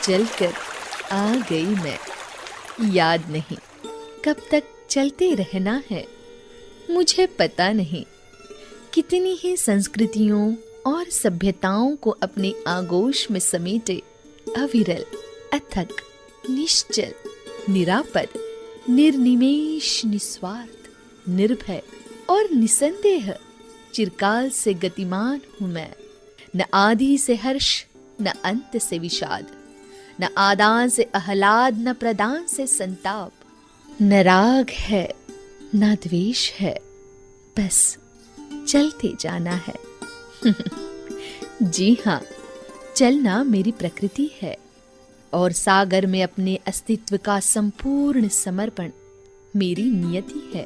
चलकर आ गई मैं। याद नहीं कब तक चलते रहना है, मुझे पता नहीं कितनी ही संस्कृतियों और सभ्यताओं को अपने आगोश में समेटे अविरल, अथक, निश्चल, निरापद, निर्निमेष, निस्वार्थ, निर्भय और निसंदेह चिरकाल से गतिमान हूं मैं। न आदि से हर्ष, न अंत से विषाद, न आदान से आह्लाद, न प्रदान से संताप। न राग है न द्वेष है, बस चलते जाना है। जी हाँ, चलना मेरी प्रकृति है और सागर में अपने अस्तित्व का संपूर्ण समर्पण मेरी नियति है।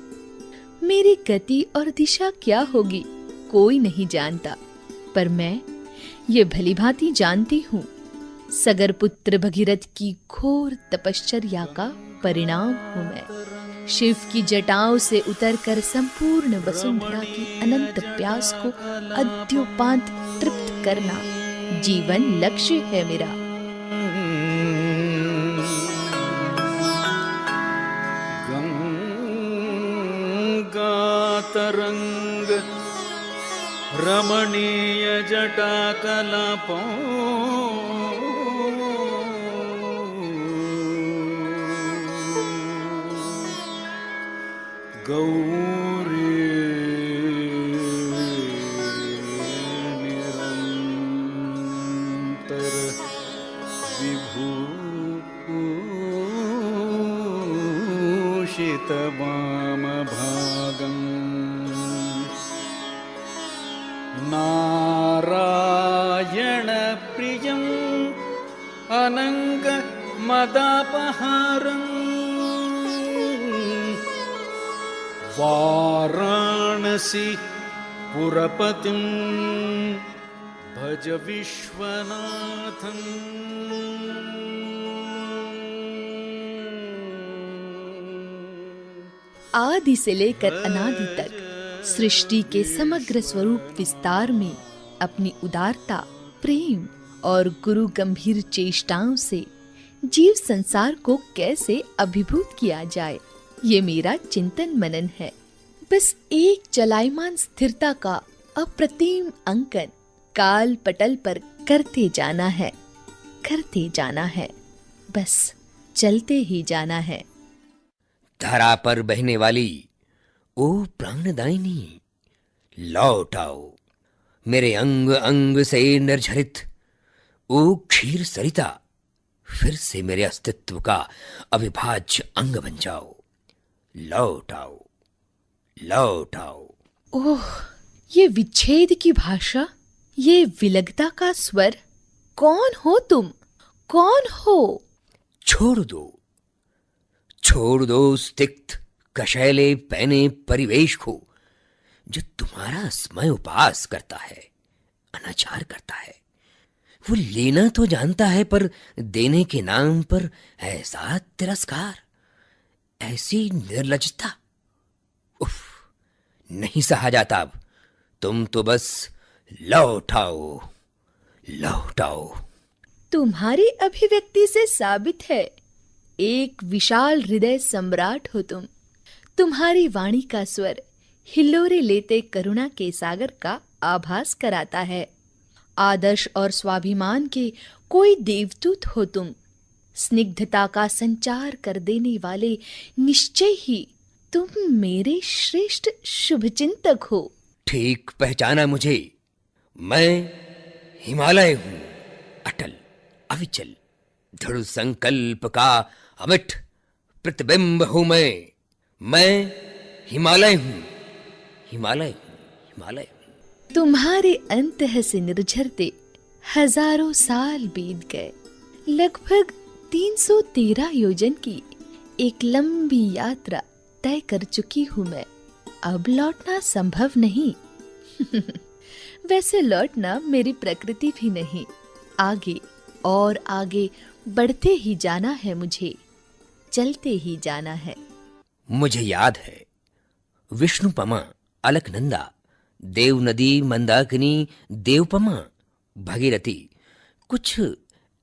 मेरी गति और दिशा क्या होगी कोई नहीं जानता, पर मैं ये भलीभांति जानती हूँ, सगर पुत्र भगीरथ की घोर तपश्चर्या का परिणाम हूँ मैं। शिव की जटाओं से उतरकर संपूर्ण वसुंधरा की अनंत प्यास को अद्योपांत तृप्त करना जीवन लक्ष्य है मेरा। गंगा तरंग रमणीय जटा कलापों गौरी निरंतर विभूषित वाम भागं नारायण प्रियं अनंग मदापहारं वाराणसी पुरपतिं भज विश्वनाथं। आदि से लेकर अनादि तक सृष्टि के समग्र स्वरूप विस्तार में अपनी उदारता, प्रेम और गुरु गंभीर चेष्टाओं से जीव संसार को कैसे अभिभूत किया जाए, ये मेरा चिंतन मनन है। बस एक चलायमान स्थिरता का अप्रतिम अंकन काल पटल पर करते जाना है, करते जाना है, बस चलते ही जाना है। धरा पर बहने वाली ओ प्राणदायिनी, लौट आओ मेरे अंग अंग से निर्झरित ओ क्षीर सरिता, फिर से मेरे अस्तित्व का अविभाज्य अंग बन जाओ। लौट आओ, लौट आओ। ओह, ये विच्छेद की भाषा, ये विलगता का स्वर, कौन हो तुम, कौन हो? छोड़ दो, छोड़ दो उस तिक्त कशैले पैने परिवेश को जो तुम्हारा समय उपास करता है, अनाचार करता है। वो लेना तो जानता है पर देने के नाम पर ऐसा तिरस्कार, ऐसी निर्लज्जता, उफ, नहीं सहा जाता अब। तुम तो बस लौट आओ, लौट आओ। तुम्हारी अभिव्यक्ति से साबित है एक विशाल हृदय सम्राट हो तुम। तुम्हारी वाणी का स्वर हिल्लोरे लेते करुणा के सागर का आभास कराता है। आदर्श और स्वाभिमान के कोई देवदूत हो तुम। स्निग्धता का संचार कर देने वाले निश्चय ही तुम मेरे श्रेष्ठ शुभचिंतक हो। ठीक पहचाना मुझे। मैं हिमालय हूं, अटल, अविचल, दृढ़ संकल्प का अमिट प्रतिबिंब हूं मैं हिमालय हूं, हिमालय हूं, हिमालय हूं। तुम्हारे अंतः से निर्झरते हजारों साल बीत गए। लगभग 313 योजन की एक लंबी यात्रा तय कर चुकी हूं मैं। अब लौटना संभव नहीं। वैसे लौटना मेरी प्रकृति भी नहीं। आगे और आगे बढ़ते ही जाना है मुझे, चलते ही जाना है। मुझे याद है विष्णुपमा, अलकनंदा, देव नदी, मंदाकिनी, देवपमा, भगीरथी, कुछ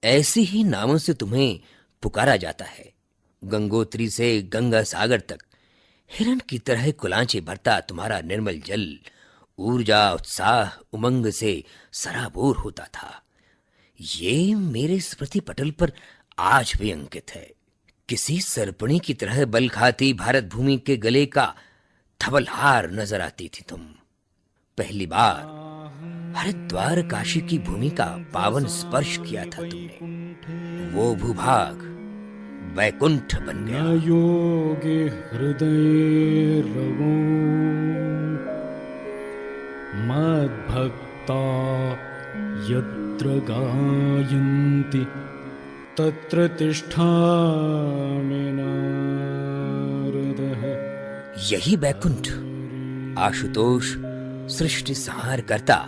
ऐसे ही नामों से तुम्हें पुकारा जाता है। गंगोत्री से गंगा सागर तक हिरण की तरह कुलांचे भरता तुम्हारा निर्मल जल ऊर्जा, उत्साह, उमंग से सराबोर होता था। ये मेरे स्मृति पटल पर आज भी अंकित है। किसी सर्पणी की तरह बल खाती भारत भूमि के गले का थवलहार नजर आती थी तुम। पहली बार हरिद्वार काशी की भूमि का पावन स्पर्श किया था तुमने। वो भूभाग वैकुंठ बन गया। न योगे हृदये रवो मद्भक्ता यत्र गायन्ति तत्र तिष्ठामि नारदः। यही वैकुंठ आशुतोष सृष्टि संहार करता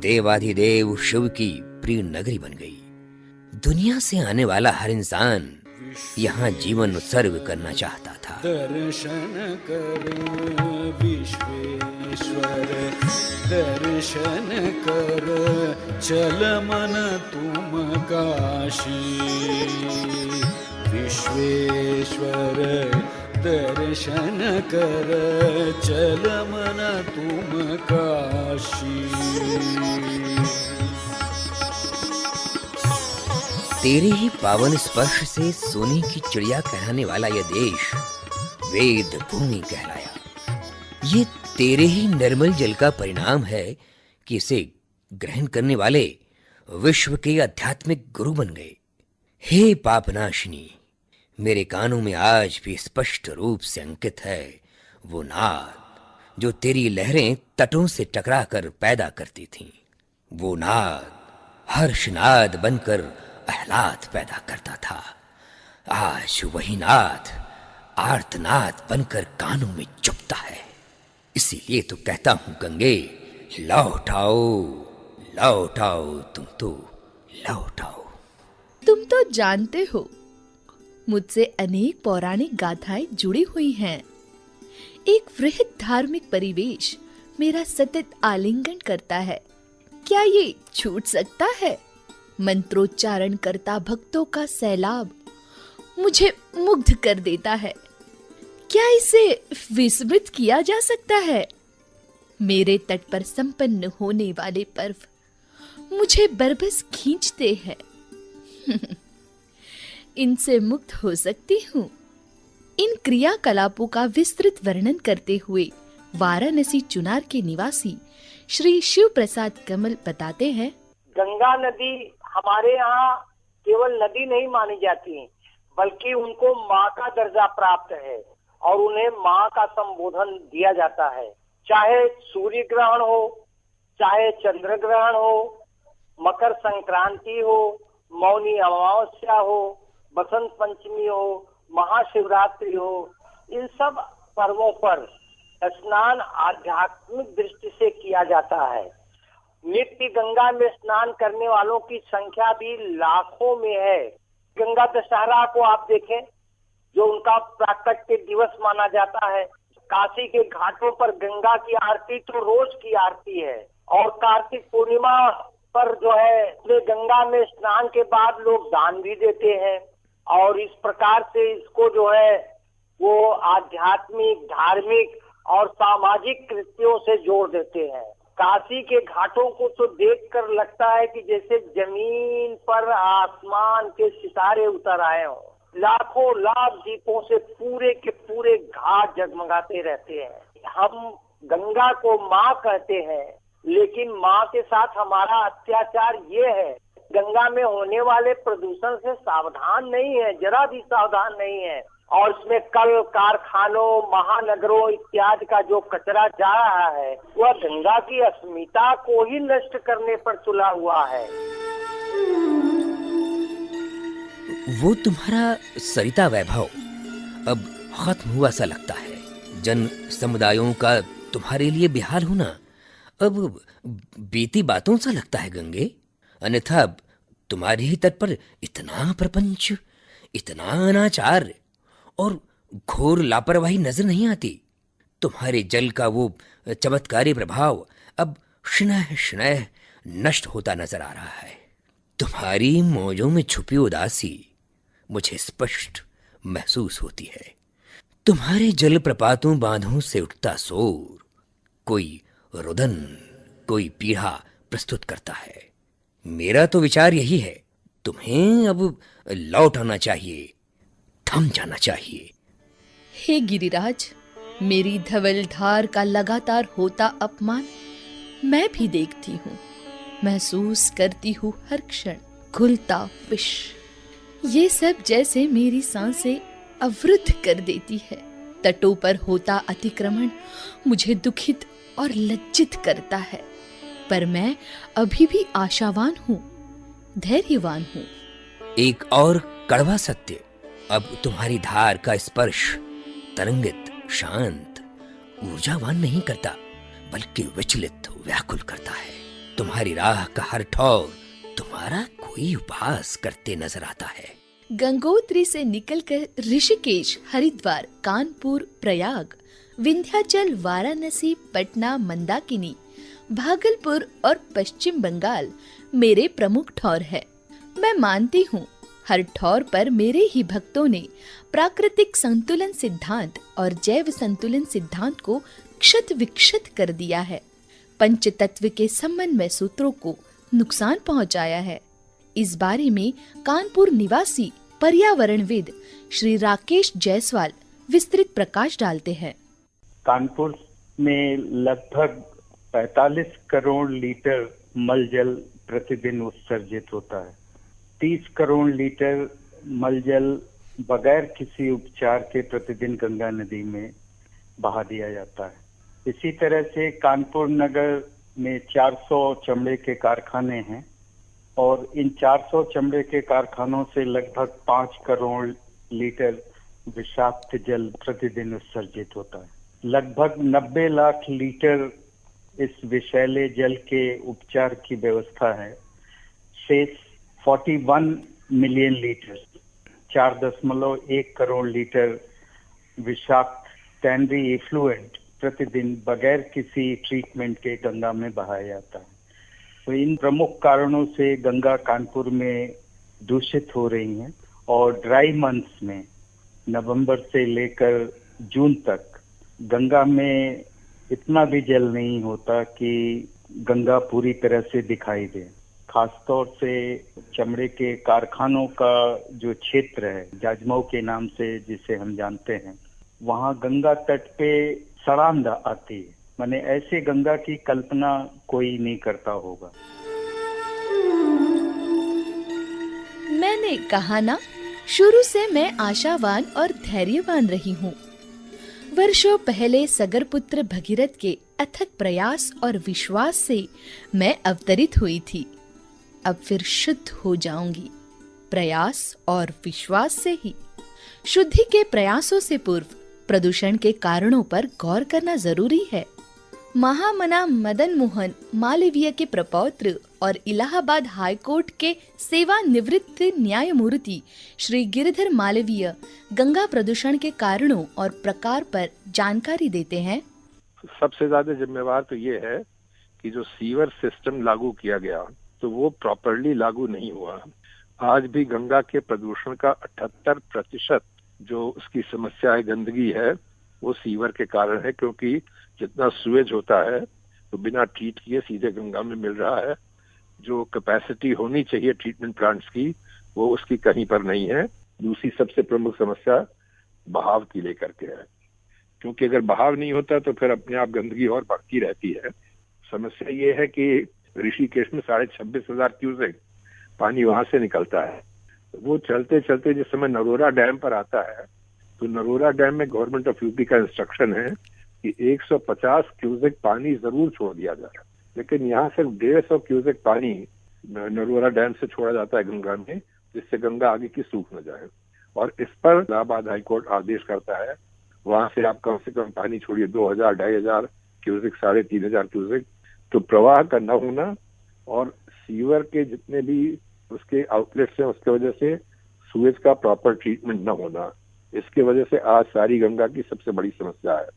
देवाधिदेव शिव की प्रिय नगरी बन गई। दुनिया से आने वाला हर इंसान यहाँ जीवन उत्सर्ग करना चाहता था। दर्शन कर विश्वेश्वर, दर्शन कर चल मन तुम काशी। विश्वेश्वर दर्शन कर चल मन तुम काशी। तेरे ही पावन स्पर्श से सोने की चिड़िया कहलाने वाला यह देश वेद भूमि कहलाया। ये तेरे ही निर्मल जल का परिणाम है कि इसे ग्रहण करने वाले विश्व के आध्यात्मिक गुरु बन गए। हे पापनाशिनी, मेरे कानों में आज भी स्पष्ट रूप से अंकित है वो नाद जो तेरी लहरें तटों से टकराकर पैदा करती थीं। वो नाद हर्षनाद बनकर आह्लाद पैदा करता था। आज वही नाद आर्तनाद बनकर कानों में चुभता है। इसीलिए तो कहता हूं गंगे, लौट आओ, लौट आओ, तुम तो लौट आओ। तुम तो जानते हो मुझसे अनेक पौराणिक गाथाएं जुड़ी हुई हैं। एक वृहद धार्मिक परिवेश मेरा सतत आलिंगन करता है। क्या ये छूट सकता है? मंत्रोच्चारण करता भक्तों का सैलाब मुझे मुग्ध कर देता है। क्या इसे विस्मृत किया जा सकता है? मेरे तट पर संपन्न होने वाले पर्व मुझे बरबस खींचते हैं। इनसे मुक्त हो सकती हूँ। इन क्रियाकलापों का विस्तृत वर्णन करते हुए वाराणसी चुनार के निवासी श्री शिव प्रसाद कमल बताते हैं, गंगा नदी हमारे यहाँ केवल नदी नहीं मानी जाती, बल्कि उनको माँ का दर्जा प्राप्त है और उन्हें माँ का संबोधन दिया जाता है। चाहे सूर्य ग्रहण हो, चाहे चंद्र ग्रहण हो, मकर संक्रांति हो, मौनी अमावस्या हो, बसंत पंचमी हो, महाशिवरात्रि हो, इन सब पर्वों पर स्नान आध्यात्मिक दृष्टि से किया जाता है। नित्य गंगा में स्नान करने वालों की संख्या भी लाखों में है। गंगा दशहरा को आप देखें, जो उनका प्राकट्य दिवस माना जाता है। काशी के घाटों पर गंगा की आरती तो रोज की आरती है और कार्तिक पूर्णिमा पर जो है वे गंगा में स्नान के बाद लोग दान भी देते हैं और इस प्रकार से इसको जो है वो आध्यात्मिक, धार्मिक और सामाजिक कृत्यों से जोड़ देते हैं। काशी के घाटों को तो देखकर लगता है कि जैसे जमीन पर आसमान के सितारे उतर आए हों। लाखों लाख दीपों से पूरे के पूरे घाट जगमगाते रहते हैं। हम गंगा को माँ कहते हैं, लेकिन माँ के साथ हमारा अत्याचार ये है, गंगा में होने वाले प्रदूषण से सावधान नहीं है, जरा भी सावधान नहीं है और इसमें कल कारखानों, महानगरों इत्यादि का जो कचरा जा रहा है वह गंगा की अस्मिता को ही नष्ट करने पर तुला हुआ है। वो तुम्हारा सरिता वैभव अब खत्म हुआ सा लगता है। जन समुदायों का तुम्हारे लिए बेहाल होना अब बीती बातों सा लगता है गंगे। अन्यथा अब तुम्हारे ही तट पर इतना प्रपंच, इतना अनाचार और घोर लापरवाही नजर नहीं आती। तुम्हारे जल का वो चमत्कारी प्रभाव अब क्षणः क्षणः नष्ट होता नजर आ रहा है। तुम्हारी मौजों में छुपी उदासी मुझे स्पष्ट महसूस होती है। तुम्हारे जलप्रपातों बांधों से उठता शोर कोई रुदन, कोई पीड़ा प्रस्तुत करता है। मेरा तो विचार यही है, तुम्हें अब लौट आना चाहिए, थम जाना चाहिए। हे गिरिराज, मेरी धवलधार का लगातार होता अपमान मैं भी देखती हूँ, महसूस करती हूँ हर क्षण घुलता विष। ये सब जैसे मेरी सांसें अवरुद्ध कर देती है। तटों पर होता अतिक्रमण मुझे दुखित और लज्जित करता है, पर मैं अभी भी आशावान हूँ, धैर्यवान हूँ। एक और कड़वा सत्य, अब तुम्हारी धार का स्पर्श तरंगित, शांत, ऊर्जावान नहीं करता, बल्कि विचलित, व्याकुल करता है। तुम्हारी राह का हर ठौर तुम्हारा कोई उपहास करते नजर आता है। गंगोत्री से निकलकर ऋषिकेश, हरिद्वार, कानपुर, प्रयाग, विंध्याचल, वाराणसी, पटना, मंदाकिनी, भागलपुर और पश्चिम बंगाल मेरे प्रमुख ठौर है। मैं मानती हूँ हर ठौर पर मेरे ही भक्तों ने प्राकृतिक संतुलन सिद्धांत और जैव संतुलन सिद्धांत को क्षत विक्षत कर दिया है, पंच तत्व के समन्वय सूत्रों को नुकसान पहुंचाया है। इस बारे में कानपुर निवासी पर्यावरणविद श्री राकेश जायसवाल विस्तृत प्रकाश डालते हैं। कानपुर में लगभग 45 करोड़ लीटर मल जल प्रतिदिन उत्सर्जित होता है। 30 करोड़ लीटर मल जल बगैर किसी उपचार के प्रतिदिन गंगा नदी में बहा दिया जाता है। इसी तरह से कानपुर नगर में 400 चमड़े के कारखाने हैं और इन 400 चमड़े के कारखानों से लगभग 5 करोड़ लीटर विषाक्त जल प्रतिदिन उत्सर्जित होता है। लगभग 90 लाख लीटर इस विषैले जल के उपचार की व्यवस्था है। शेष 41 मिलियन लीटर, 4.1 करोड़ लीटर विषाक्त टैनरी इफ्लुएंट प्रतिदिन बगैर किसी ट्रीटमेंट के गंगा में बहाया जाता है। तो इन प्रमुख कारणों से गंगा कानपुर में दूषित हो रही है और ड्राई मंथ्स में नवंबर से लेकर जून तक गंगा में इतना भी जल नहीं होता कि गंगा पूरी तरह से दिखाई दे। खासतौर से चमड़े के कारखानों का जो क्षेत्र है, जाजमऊ के नाम से जिसे हम जानते हैं, वहाँ गंगा तट पे सड़ांध आती है। माने ऐसे गंगा की कल्पना कोई नहीं करता होगा। मैंने कहा ना, शुरू से मैं आशावान और धैर्यवान रही हूँ। वर्षों पहले सगरपुत्र भगीरथ के अथक प्रयास और विश्वास से मैं अवतरित हुई थी। अब फिर शुद्ध हो जाऊंगी, प्रयास और विश्वास से ही। शुद्धि के प्रयासों से पूर्व प्रदूषण के कारणों पर गौर करना जरूरी है। महामना मदन मोहन मालवीय के प्रपौत्र और इलाहाबाद हाईकोर्ट के सेवानिवृत्त न्यायमूर्ति श्री गिरिधर मालवीय गंगा प्रदूषण के कारणों और प्रकार पर जानकारी देते हैं। सबसे ज्यादा जिम्मेवार तो ये है कि जो सीवर सिस्टम लागू किया गया तो वो प्रॉपरली लागू नहीं हुआ। आज भी गंगा के प्रदूषण का 78% जो उसकी समस्या है, गंदगी है, वो सीवर के कारण है, क्योंकि जितना सुएज होता है तो बिना ट्रीट किए सीधे गंगा में मिल रहा है। जो कैपेसिटी होनी चाहिए ट्रीटमेंट प्लांट्स की, वो उसकी कहीं पर नहीं है। दूसरी सबसे प्रमुख समस्या बहाव की लेकर के है, क्योंकि अगर बहाव नहीं होता तो फिर अपने आप गंदगी और बढ़ती रहती है। समस्या ये है कि ऋषिकेश में 26,500 क्यूसेक पानी वहां से निकलता है। वो चलते चलते जिस समय नरोरा डैम पर आता है तो नरोरा डैम में गवर्नमेंट ऑफ यूपी का इंस्ट्रक्शन है कि 150 क्यूसेक पानी जरूर छोड़ दिया जाए, लेकिन यहाँ सिर्फ 150 क्यूसेक पानी नरोरा डैम से छोड़ा जाता है गंगा में, जिससे गंगा आगे की सूख न जाए। और इस पर इलाहाबाद हाईकोर्ट आदेश करता है वहां से आप कम से कम पानी छोड़िए 2,000, 2,500 क्यूसेक, 3,500 क्यूसेक। तो प्रवाह का न होना और सीवर के जितने भी उसके आउटलेट्स हैं उसके वजह से सुएज का प्रॉपर ट्रीटमेंट न होना, इसके वजह से आज सारी गंगा की सबसे बड़ी समस्या है।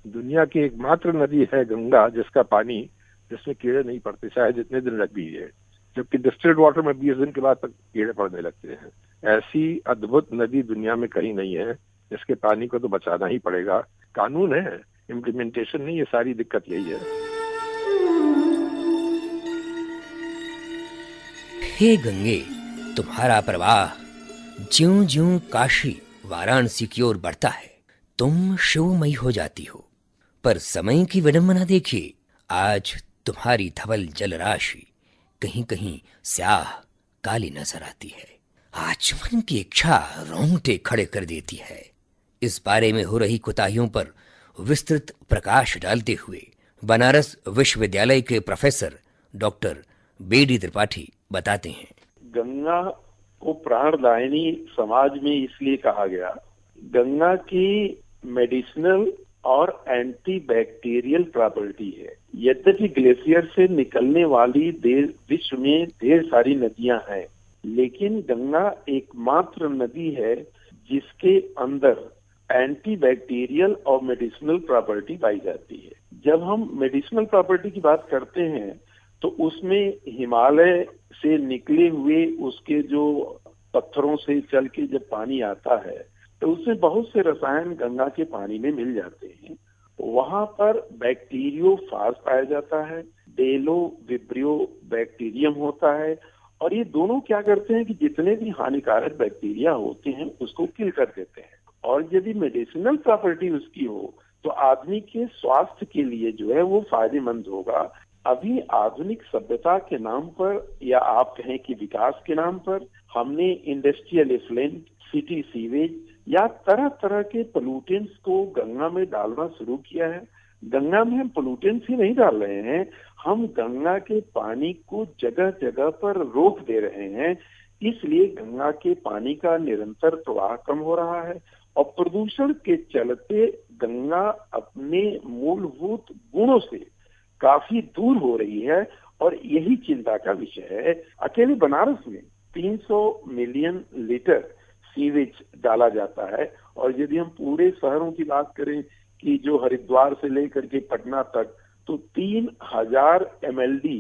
दुनिया की एकमात्र नदी है गंगा जिसका पानी, जिसमें कीड़े नहीं पड़ते, चाहे जितने दिन लग भी है। जबकि डिस्टिल्ड वाटर में 20 दिन के बाद तक कीड़े पड़ने लगते हैं। ऐसी अद्भुत नदी दुनिया में कहीं नहीं है। इसके पानी को तो बचाना ही पड़ेगा। कानून है, इम्प्लीमेंटेशन नहीं, ये सारी दिक्कत यही है। हे गंगे, तुम्हारा प्रवाह ज्यों ज्यों काशी वाराणसी की ओर बढ़ता है, तुम शिवमयी हो जाती हो। पर समय की विडंबना देखिए, आज तुम्हारी धवल जल राशि कहीं कहीं स्याह काली नजर आती है। आचमन की इच्छा रोंगटे खड़े कर देती है। इस बारे में हो रही कोताहियों पर विस्तृत प्रकाश डालते हुए बनारस विश्वविद्यालय के प्रोफेसर डॉक्टर बेडी त्रिपाठी बताते हैं, गंगा को प्राणदायिनी समाज में इसलिए कहा गया, गंगा की मेडिसिनल और एंटी बैक्टीरियल प्रॉपर्टी है। यद्यपि ग्लेशियर से निकलने वाली विश्व में ढेर सारी नदियां हैं, लेकिन गंगा एकमात्र नदी है जिसके अंदर एंटी बैक्टीरियल और मेडिसिनल प्रॉपर्टी पाई जाती है। जब हम मेडिसिनल प्रॉपर्टी की बात करते हैं तो उसमें हिमालय से निकले हुए उसके जो पत्थरों से चल के जब पानी आता है तो उसमें बहुत से रसायन गंगा के पानी में मिल जाते हैं। वहां पर बैक्टीरियोफाज पाया जाता है, डेलो विब्रियो बैक्टीरियम होता है, और ये दोनों क्या करते हैं कि जितने भी हानिकारक बैक्टीरिया होते हैं उसको किल कर देते हैं। और यदि मेडिसिनल प्रॉपर्टी उसकी हो तो आदमी के स्वास्थ्य के लिए जो है वो फायदेमंद होगा। अभी आधुनिक सभ्यता के नाम पर, या आप कहें कि विकास के नाम पर, हमने इंडस्ट्रियल एफ्लुएंट, सिटी सीवेज या तरह तरह के पोल्यूटेंट्स को गंगा में डालना शुरू किया है। गंगा में हम पोल्यूटेंट्स ही नहीं डाल रहे हैं, हम गंगा के पानी को जगह जगह पर रोक दे रहे हैं। इसलिए गंगा के पानी का निरंतर प्रवाह कम हो रहा है और प्रदूषण के चलते गंगा अपने मूलभूत गुणों से काफी दूर हो रही है, और यही चिंता का विषय है। अकेले बनारस में 300 मिलियन लीटर सीवेज डाला जाता है, और यदि हम पूरे शहरों की बात करें कि जो हरिद्वार से लेकर के पटना तक, तो 3000 MLD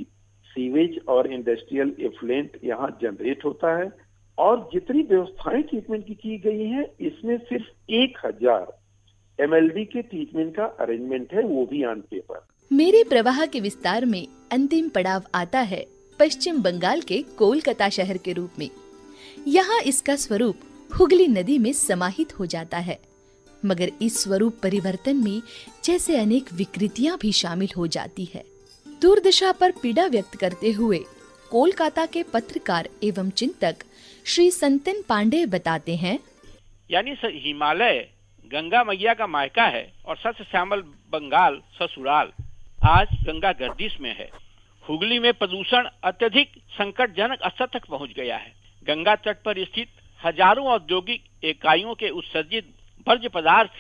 सीवेज और इंडस्ट्रियल एफ्लुएंट यहाँ जनरेट होता है। और जितनी व्यवस्थाएं ट्रीटमेंट की गई हैं, इसमें सिर्फ 1000 MLD के ट्रीटमेंट का अरेंजमेंट है, वो भी ऑन पेपर। मेरे प्रवाह के विस्तार में अंतिम पड़ाव आता है पश्चिम बंगाल के कोलकाता शहर के रूप में। यहाँ इसका स्वरूप हुगली नदी में समाहित हो जाता है, मगर इस स्वरूप परिवर्तन में जैसे अनेक विकृतियां भी शामिल हो जाती है। दुर्दशा पर पीड़ा व्यक्त करते हुए कोलकाता के पत्रकार एवं चिंतक श्री संतन पांडे बताते हैं, यानी हिमालय गंगा मैया का मायका है और सच श्यामल बंगाल ससुराल। आज गंगा गर्दिश में है। हुगली में प्रदूषण अत्यधिक संकटजनक स्तर तक पहुंच गया है। गंगा तट पर स्थित हजारों औद्योगिक इकाइयों के उत्सर्जित वर्ज्य पदार्थ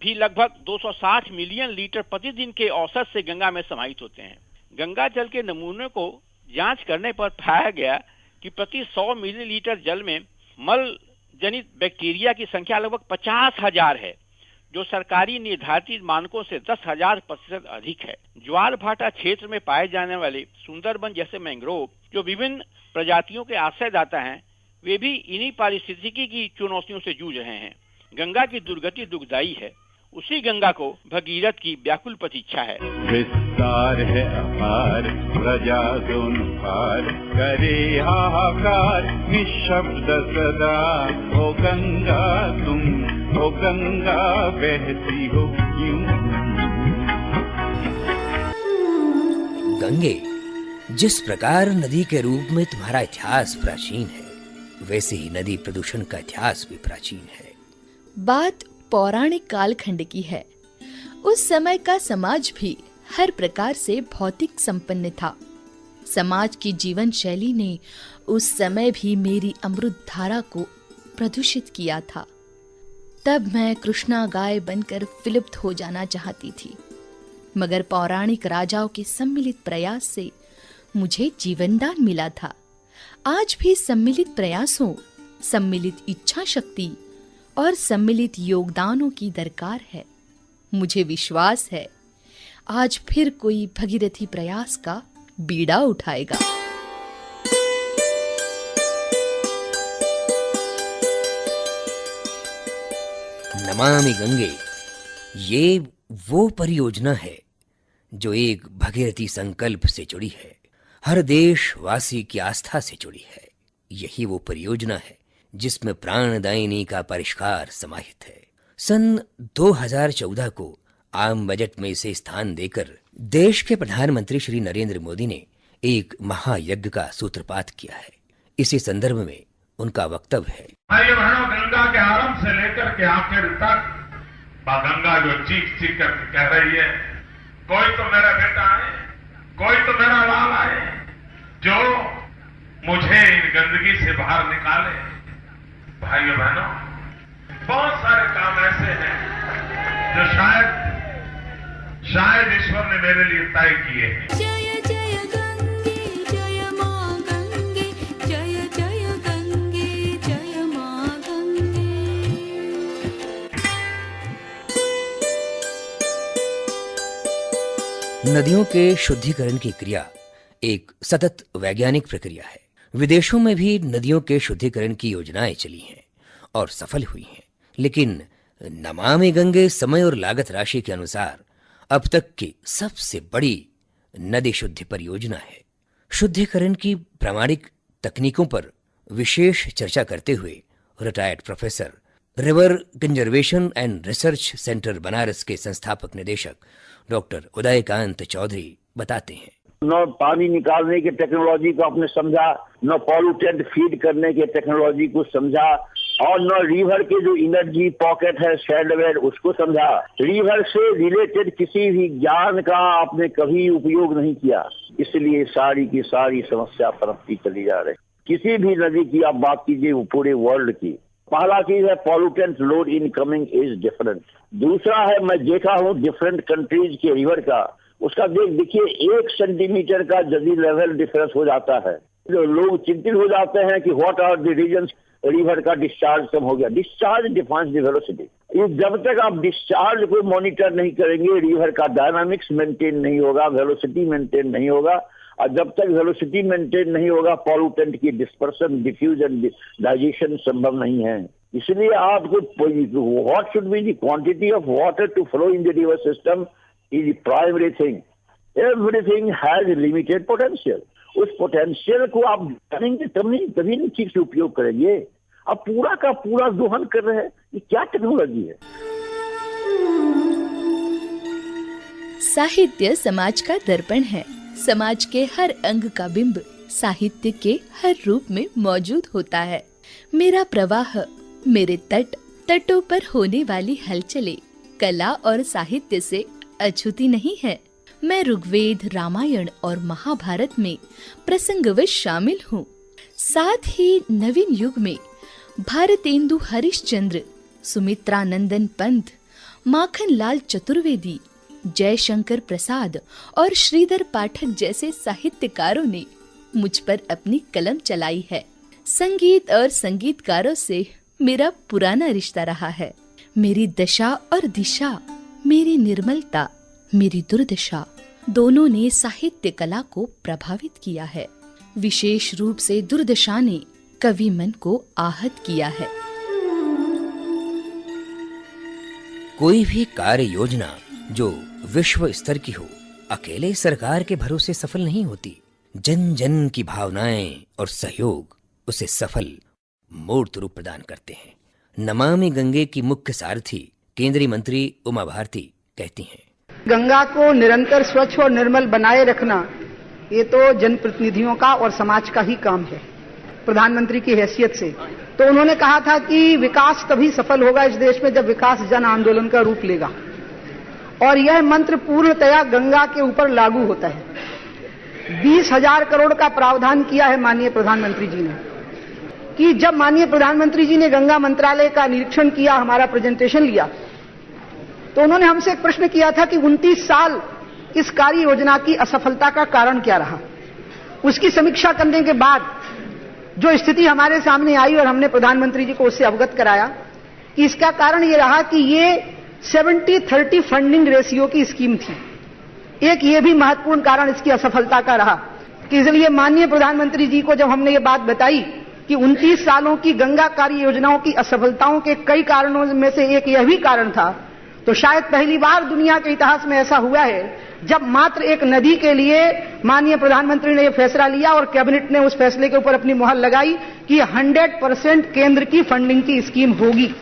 भी लगभग 260 मिलियन लीटर प्रतिदिन के औसत से गंगा में समाहित होते हैं। गंगा जल के नमूनों को जांच करने पर पाया गया कि प्रति 100 मिलीलीटर जल में मल जनित बैक्टीरिया की संख्या लगभग 50,000 है, जो सरकारी निर्धारित मानकों से 10,000% अधिक है। ज्वार भाटा क्षेत्र में पाए जाने वाले सुंदरबन जैसे मैंग्रोव, जो विभिन्न प्रजातियों के आश्रयदाता हैं, वे भी इन्हीं पारिस्थितिकी की चुनौतियों से जूझ रहे हैं। गंगा की दुर्गति दुखदायी है। उसी गंगा को भगीरथ की व्याकुल प्रतीक्षा है। विस्तार है अपार, प्रजा दोन पार करे हाहाकार, निशब्द सदा ओ गंगा तुम, ओ गंगा बहती हो क्यों। गंगे, जिस प्रकार नदी के रूप में तुम्हारा इतिहास प्राचीन है, वैसे ही नदी प्रदूषण का इतिहास भी प्राचीन है। बात पौराणिक कालखंड की है। उस समय का समाज भी हर प्रकार से भौतिक संपन्न था। समाज की जीवन शैली ने उस समय भी मेरी अमृत धारा को प्रदूषित किया था। तब मैं कृष्णा गाय बनकर विलुप्त हो जाना चाहती थी, मगर पौराणिक राजाओं के सम्मिलित प्रयास से मुझे जीवनदान मिला था। आज भी सम्मिलित प्रयासों, सम्मिलित इच्छा शक्ति और सम्मिलित योगदानों की दरकार है। मुझे विश्वास है आज फिर कोई भगीरथी प्रयास का बीड़ा उठाएगा। नमामि गंगे ये वो परियोजना है जो एक भगीरथी संकल्प से जुड़ी है, हर देशवासी की आस्था से जुड़ी है। यही वो परियोजना है जिसमें प्राणदायिनी का परिष्कार समाहित है। सन 2014 को आम बजट में इसे स्थान देकर देश के प्रधानमंत्री श्री नरेंद्र मोदी ने एक महायज्ञ का सूत्रपात किया है। इसी संदर्भ में उनका वक्तव्य है। भाइयों बहनों, गंगा के आरंभ से लेकर के आखिर तक गंगा जो चीख चीख कर कह रही है, कोई तो मेरा बेटा आए, कोई तो मेरा लाल आए, जो मुझे इन गंदगी से बाहर निकाले। भाइयों बहनों, बहुत सारे काम ऐसे हैं जो शायद ईश्वर ने मेरे लिए तय किए हैं। जय जय गंगे जय मां गंगे, जय जय गंगे जय मां गंगे। नदियों के शुद्धिकरण की क्रिया एक सतत वैज्ञानिक प्रक्रिया है। विदेशों में भी नदियों के शुद्धिकरण की योजनाएं चली हैं और सफल हुई हैं, लेकिन नमामि गंगे समय और लागत राशि के अनुसार अब तक की सबसे बड़ी नदी शुद्धि परियोजना है। शुद्धिकरण की प्रामाणिक तकनीकों पर विशेष चर्चा करते हुए retired professor, river conservation and research centre Banaras के संस्थापक निदेशक डॉक्टर उदयकांत चौधरी बताते हैं। न पानी निकालने की टेक्नोलॉजी को आपने समझा, न पॉल्यूटेंट फीड करने के टेक्नोलॉजी को समझा, और न रिवर के जो एनर्जी पॉकेट है शेल्डवेयर उसको समझा। रिवर से रिलेटेड किसी भी ज्ञान का आपने कभी उपयोग नहीं किया, इसलिए सारी की सारी समस्या पनपती चली जा रही। किसी भी नदी की आप बात कीजिए पूरे वर्ल्ड की, पहला चीज है pollutant load incoming is different. दूसरा है, मैं देखा हूँ डिफरेंट कंट्रीज के रिवर का, उसका देखिए 1 सेंटीमीटर का यदि लेवल डिफरेंस हो जाता है तो लोग चिंतित हो जाते हैं कि what are the reasons river का डिस्चार्ज कम हो गया। Discharge defines the velocity. जब तक आप डिस्चार्ज को मॉनिटर नहीं करेंगे, रिवर का डायनामिक्स मेंटेन नहीं होगा, वेलोसिटी मेंटेन नहीं होगा, और जब तक वेलोसिटी मेंटेन नहीं होगा पॉल्यूटेंट की डिस्पर्सन, डिफ्यूजन, डाइजेशन संभव नहीं है। इसलिए आपको what should be the quantity of water to flow in the river system is primary thing. Everything has limited potential. उस पोटेंशियल को आप जानेंगे तभी नहीं ठीक से उपयोग करेंगे। अब पूरा का पूरा दोहन कर रहे हैं, ये क्या टेक्नोलॉजी है। साहित्य समाज का दर्पण है। समाज के हर अंग का बिंब साहित्य के हर रूप में मौजूद होता है। मेरा प्रवाह, मेरे तटों पर होने वाली हलचलें कला और साहित्य से अछूती नहीं है। मैं ऋग्वेद, रामायण और महाभारत में प्रसंगवश शामिल हूँ। साथ ही नवीन युग में भारतेंदु हरिश्चंद्र, सुमित्रानंदन पंत, माखनलाल चतुर्वेदी, जयशंकर प्रसाद और श्रीधर पाठक जैसे साहित्यकारों ने मुझ पर अपनी कलम चलाई है। संगीत और संगीतकारों से मेरा पुराना रिश्ता रहा है। मेरी दशा और दिशा, मेरी निर्मलता, मेरी दुर्दशा दोनों ने साहित्य कला को प्रभावित किया है। विशेष रूप से दुर्दशा ने कवि मन को आहत किया है। कोई भी कार्य योजना जो विश्व स्तर की हो, अकेले सरकार के भरोसे सफल नहीं होती। जन जन की भावनाएं और सहयोग उसे सफल मूर्त रूप प्रदान करते हैं। नमामि गंगे की मुख्य सारथी केंद्रीय मंत्री उमा भारती कहती हैं, गंगा को निरंतर स्वच्छ और निर्मल बनाए रखना ये तो जनप्रतिनिधियों का और समाज का ही काम है। प्रधानमंत्री की हैसियत से तो उन्होंने कहा था कि विकास तभी सफल होगा इस देश में जब विकास जन आंदोलन का रूप लेगा, और यह मंत्र पूर्णतया गंगा के ऊपर लागू होता है। 20,000 करोड़ का प्रावधान किया है माननीय प्रधानमंत्री जी ने, कि जब माननीय प्रधानमंत्री जी ने गंगा मंत्रालय का निरीक्षण किया, हमारा प्रेजेंटेशन लिया, तो उन्होंने हमसे एक प्रश्न किया था कि 29 साल इस कार्य योजना की असफलता का कारण क्या रहा। उसकी समीक्षा करने के बाद जो स्थिति हमारे सामने आई और हमने प्रधानमंत्री जी को उससे अवगत कराया कि इसका कारण ये रहा कि ये 70-30 फंडिंग रेशियो की स्कीम थी। एक ये भी महत्वपूर्ण कारण इसकी असफलता का रहा कि इसलिए माननीय प्रधानमंत्री जी को जब हमने ये बात बताई कि 29 सालों की गंगा कार्य योजनाओं की असफलताओं के कई कारणों में से एक यह भी कारण था, तो शायद पहली बार दुनिया के इतिहास में ऐसा हुआ है जब मात्र एक नदी के लिए माननीय प्रधानमंत्री ने यह फैसला लिया और कैबिनेट ने उस फैसले के ऊपर अपनी मुहर लगाई कि 100% केंद्र की फंडिंग की स्कीम होगी।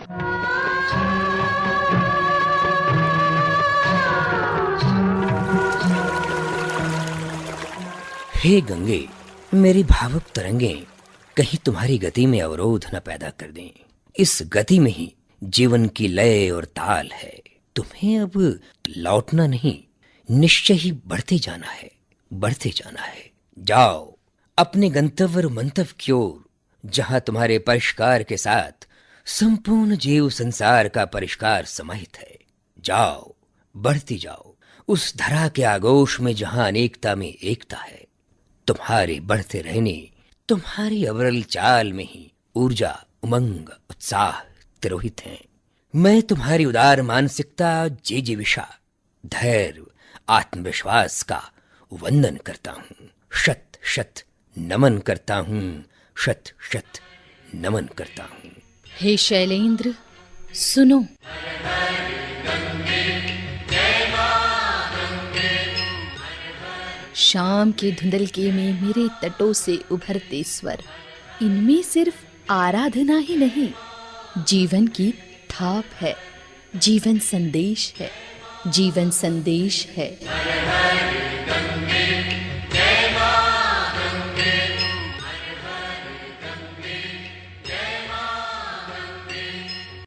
हे गंगे, मेरी भावुक तरंगें कहीं तुम्हारी गति में अवरोध न पैदा कर दें। इस गति में ही जीवन की लय और ताल है। तुम्हें अब लौटना नहीं, निश्चय ही बढ़ते जाना है, बढ़ते जाना है। जाओ अपने गंतव्य और मंतव्य की ओर, जहां तुम्हारे परिष्कार के साथ संपूर्ण जीव संसार का परिष्कार समाहित है। जाओ, बढ़ती जाओ उस धरा के आगोश में जहां अनेकता में एकता है। तुम्हारे बढ़ते रहने, तुम्हारी अविरल चाल में ही ऊर्जा, उमंग, उत्साह तिरोहित हैं। मैं तुम्हारी उदार मानसिकता, जिजीविषा, धैर्य, आत्मविश्वास का वंदन करता हूँ। शत शत नमन करता हूँ, शत शत नमन करता हूँ। हे शैलेंद्र, सुनो। शाम के धुंधलके में मेरे तटों से उभरते स्वर, इनमें सिर्फ आराधना ही नहीं, जीवन की थाप है, जीवन संदेश है, जीवन संदेश है।